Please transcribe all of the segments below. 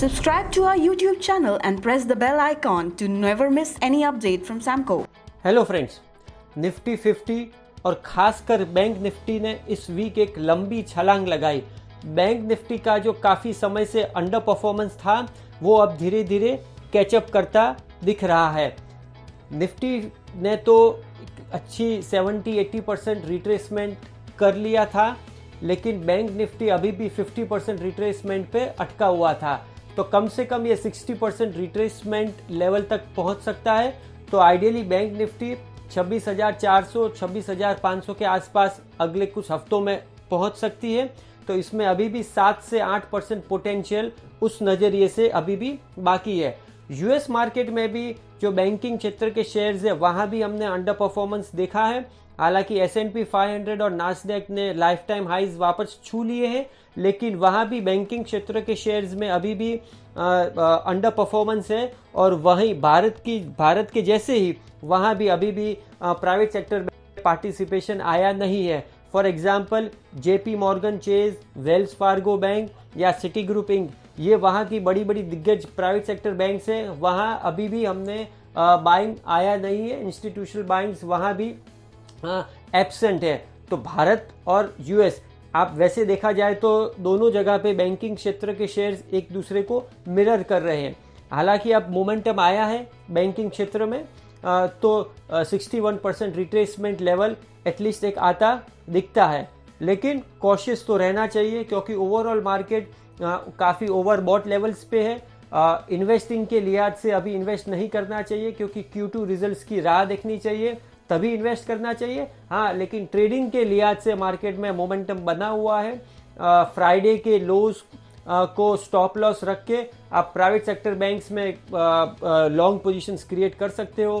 Subscribe to our YouTube channel and press the bell icon to never miss any update from Samco. Hello friends, Nifty 50 और खासकर bank Nifty ने इस week एक लंबी छलांग लगाई। बैंक निफ्टी का जो काफ़ी समय से अंडर परफॉर्मेंस था वो अब धीरे धीरे कैचअप करता दिख रहा है। निफ्टी ने तो अच्छी 70-80% रिट्रेसमेंट कर लिया था, लेकिन बैंक निफ्टी अभी भी 50% रिट्रेसमेंट पे अटका हुआ था। तो कम से कम ये 60% रिट्रेसमेंट लेवल तक पहुंच सकता है। तो आइडियली बैंक निफ्टी 26,400 26,500 के आसपास अगले कुछ हफ्तों में पहुंच सकती है। तो इसमें अभी भी 7 से 8% पोटेंशियल उस नज़रिए से अभी भी बाकी है। यूएस मार्केट में भी जो बैंकिंग क्षेत्र के शेयर्स है वहाँ भी हमने अंडर परफॉर्मेंस देखा है। हालांकि S&P 500 और नास्डैक ने लाइफ टाइम हाइज वापस छू लिए हैं, लेकिन वहाँ भी बैंकिंग क्षेत्र के शेयर्स में अभी भी अंडर परफॉर्मेंस है। और वहीं भारत के जैसे ही वहाँ भी अभी भी प्राइवेट सेक्टर में पार्टिसिपेशन आया नहीं है। For example JP Morgan chase, Wells Fargo bank या सिटी ग्रुप इंक, ये वहाँ की बड़ी बड़ी दिग्गज प्राइवेट सेक्टर बैंक्स हैं। वहाँ अभी भी हमने बाइंग आया नहीं है। इंस्टीट्यूशनल बाइंग्स वहाँ भी एब्सेंट है। तो भारत और यूएस, आप वैसे देखा जाए तो दोनों जगह पे बैंकिंग क्षेत्र के शेयर्स एक दूसरे को मिरर कर रहे हैं। हालांकि अब मोमेंटम आया है बैंकिंग क्षेत्र में, तो 61% रिट्रेसमेंट लेवल एटलीस्ट एक आता दिखता है। लेकिन कॉशियस तो रहना चाहिए, क्योंकि ओवरऑल मार्केट काफ़ी ओवरबॉट लेवल्स पे है। इन्वेस्टिंग के लिहाज से अभी इन्वेस्ट नहीं करना चाहिए, क्योंकि Q2 रिजल्ट्स की राह देखनी चाहिए, तभी इन्वेस्ट करना चाहिए। हाँ, लेकिन ट्रेडिंग के लिहाज से मार्केट में मोमेंटम बना हुआ है। फ्राइडे के लोज को स्टॉप लॉस रख के आप प्राइवेट सेक्टर बैंक्स में लॉन्ग पोजीशंस क्रिएट कर सकते हो।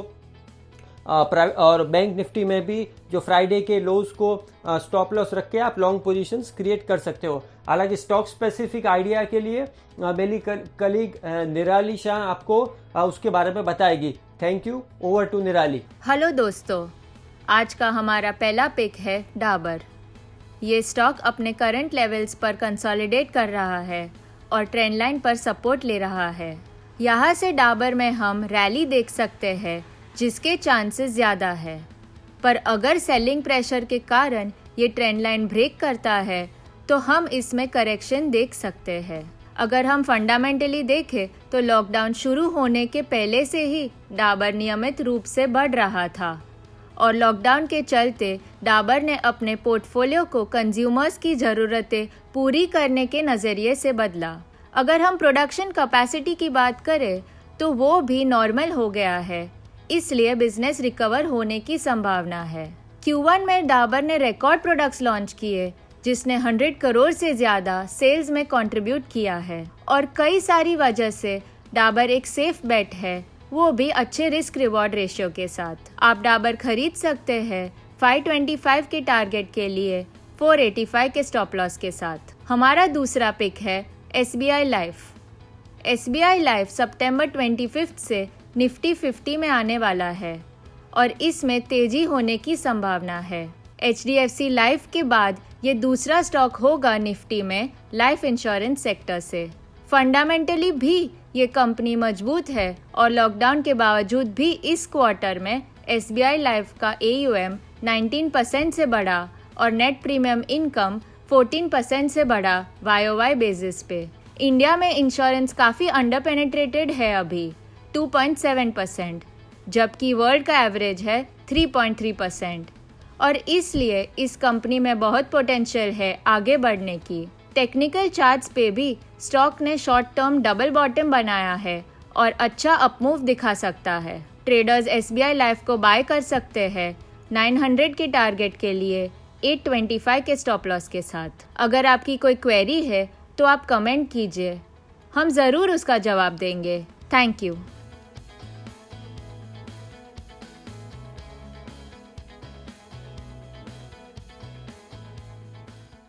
और बैंक निफ्टी में भी जो फ्राइडे के लोज को स्टॉप लॉस रख के आप लॉन्ग पोजीशंस क्रिएट कर सकते हो। हालांकि स्टॉक स्पेसिफिक आइडिया के लिए मेरी कलीग निराली शाह आपको उसके बारे में बताएगी। Thank you. ओवर टू निराली। हेलो दोस्तों, आज का हमारा पहला पिक है डाबर। ये स्टॉक अपने करंट लेवल्स पर कंसोलिडेट कर रहा है और ट्रेंड लाइन पर सपोर्ट ले रहा है। यहाँ से डाबर में हम रैली देख सकते हैं, जिसके चांसेस ज़्यादा है। पर अगर सेलिंग प्रेशर के कारण ये ट्रेंड लाइन ब्रेक करता है तो हम इसमें करेक्शन देख सकते हैं। अगर हम फंडामेंटली देखें तो लॉकडाउन शुरू होने के पहले से ही डाबर नियमित रूप से बढ़ रहा था और लॉकडाउन के चलते डाबर ने अपने पोर्टफोलियो को कंज्यूमर्स की ज़रूरतें पूरी करने के नज़रिए से बदला। अगर हम प्रोडक्शन कैपेसिटी की बात करें तो वो भी नॉर्मल हो गया है, इसलिए बिजनेस रिकवर होने की संभावना है। Q1 में डाबर ने रिकॉर्ड प्रोडक्ट्स लॉन्च किए, जिसने 100 करोड़ से ज़्यादा सेल्स में कंट्रीब्यूट किया है। और कई सारी वजह से डाबर एक सेफ बेट है, वो भी अच्छे रिस्क रिवॉर्ड रेशियो के साथ। आप डाबर खरीद सकते हैं 525 के टारगेट के लिए 485 के स्टॉप लॉस के साथ। हमारा दूसरा पिक है SBI लाइफ। SBI लाइफ सितंबर 25 से निफ्टी 50 में आने वाला है और इसमें तेजी होने की संभावना है। HDFC लाइफ के बाद ये दूसरा स्टॉक होगा निफ्टी में लाइफ इंश्योरेंस सेक्टर से। फंडामेंटली भी ये कंपनी मजबूत है और लॉकडाउन के बावजूद भी इस क्वार्टर में SBI लाइफ का AUM 19% से बढ़ा और नेट प्रीमियम इनकम 14% से बढ़ा YOY बेसिस पे। इंडिया में इंश्योरेंस काफ़ी अंडर पेनिट्रेटेड है अभी 2.7%, जबकि वर्ल्ड का एवरेज है 3.3%। और इसलिए इस कंपनी में बहुत पोटेंशियल है आगे बढ़ने की। टेक्निकल चार्ट्स पे भी स्टॉक ने शॉर्ट टर्म डबल बॉटम बनाया है और अच्छा अपमूव दिखा सकता है। ट्रेडर्स SBI लाइफ को बाय कर सकते हैं 900 के टारगेट के लिए 825 के स्टॉप लॉस के साथ। अगर आपकी कोई क्वेरी है तो आप कमेंट कीजिए, हम ज़रूर उसका जवाब देंगे। Thank you.